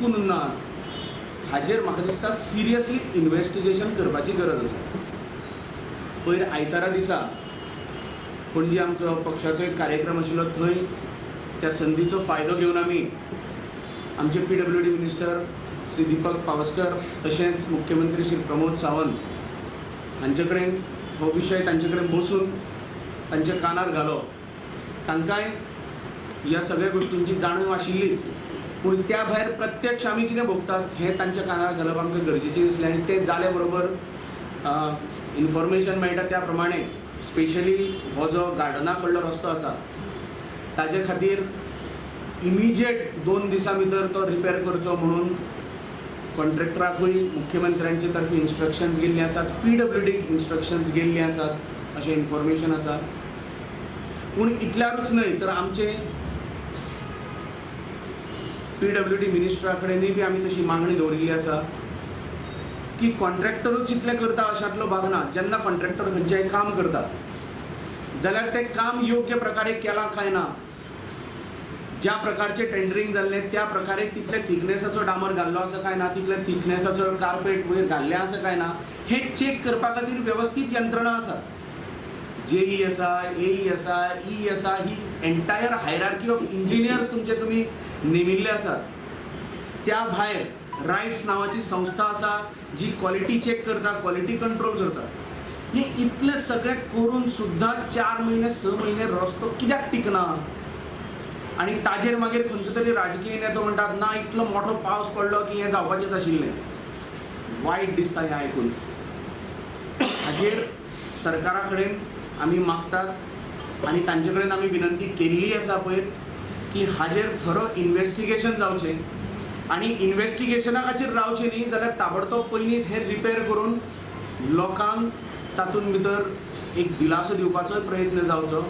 टिकून ना हाजेर म्हाका दिसता सिरियसली इन्वेस्टिगेशन करपाची गरज आसा. पयर आयतारा दिसा पणजी आमचो पक्षाचो एक कार्यक्रम आशिल्लो, थंय त्या संदीचो फायदो घेवन आमी आमचे PWD मिनिस्टर श्री दीपक पावसकर तशेंच मुख्यमंत्री श्री प्रमोद सावंत हांचे कडेन हो विशय तांचे कडेन बसून तांच्या कानार घालो. तांकांय ह्या सगळ्या गोष्टींची जाणीव आशिल्लीच, पूण त्या भायर प्रत्यक्ष आमी कितें भोगतात हें तांच्या कानार घालप आमकां गरजेचें दिसलें. आनी तें जाले बरोबर इन्फॉर्मेशन मेळटा त्या प्रमाणे स्पेशली हो जो गार्डना कडलो रस्तो आसा ताजे खातीर इमिजिएट 2 दिसां भितर तो रिपेर करचो म्हणून कॉन्ट्रॅक्टराकूय मुख्यमंत्र्यांचे तर्फे इन्स्ट्रक्शन्स गेल्ली आसात, PWDक इन्स्ट्रक्शन्स गेल्ली आसात अशें इन्फॉर्मेशन आसा. पूण इतल्यारूच न्हय तर आमचे PWD मिनिस्टरा कडेनूय बी आमी तशी मागणी दवरिल्ली आसा की कॉन्ट्रॅक्टरूच इतलें करता अशांतलो भाग ना. जेन्ना कॉन्ट्रॅक्टर खंयचेंय काम करता जाल्यार तें काम योग्य प्रकारे केलां काय ना, ज्या प्रकारचे टेंडरिंग जाल्लें त्या प्रकारे तितले थिकनेसाचो डांबर घाल्लो आसा काय ना, तितले थिकनेसाचो कार्पेट वयर घाल्लें आसा काय ना हें चेक करपा खातीर वेवस्थीत यंत्रणा आसा. JE आसा, AE आसा, E आसा, ही एंटायर हायरार्की ऑफ इंजिनियर्स तुमी नेमिल्ले आसात. त्या भायर रायट्स नांवाची संस्था आसा जी क्वॉलिटी चेक करता, क्वॉलिटी कंट्रोल करता. हे इतले सगळे करून सुद्दां 4 म्हयने 6 म्हयने रस्तो कित्याक टिकना? आनी ताजेर मागीर खंयचो तरी राजकीय नेतो म्हणटात ना इतलो मोठो पावस पडलो की हें जावपाचेंच आशिल्लें. वायट दिसता हें आयकून. हाजेर सरकारा कडेन आमी मागतात आनी तांचे कडेन आमी विनंती केल्ली आसा पळय की हाजेर थरो इन्वेस्टिगेशन जावचें आनी इन्वेस्टिगेशना खातीर रावचें न्ही जाल्यार ताबडतोब पयलीं हें रिपेर करून लोकांक तातूंत भितर एक दिलासो दिवपाचोय प्रयत्न जावचो.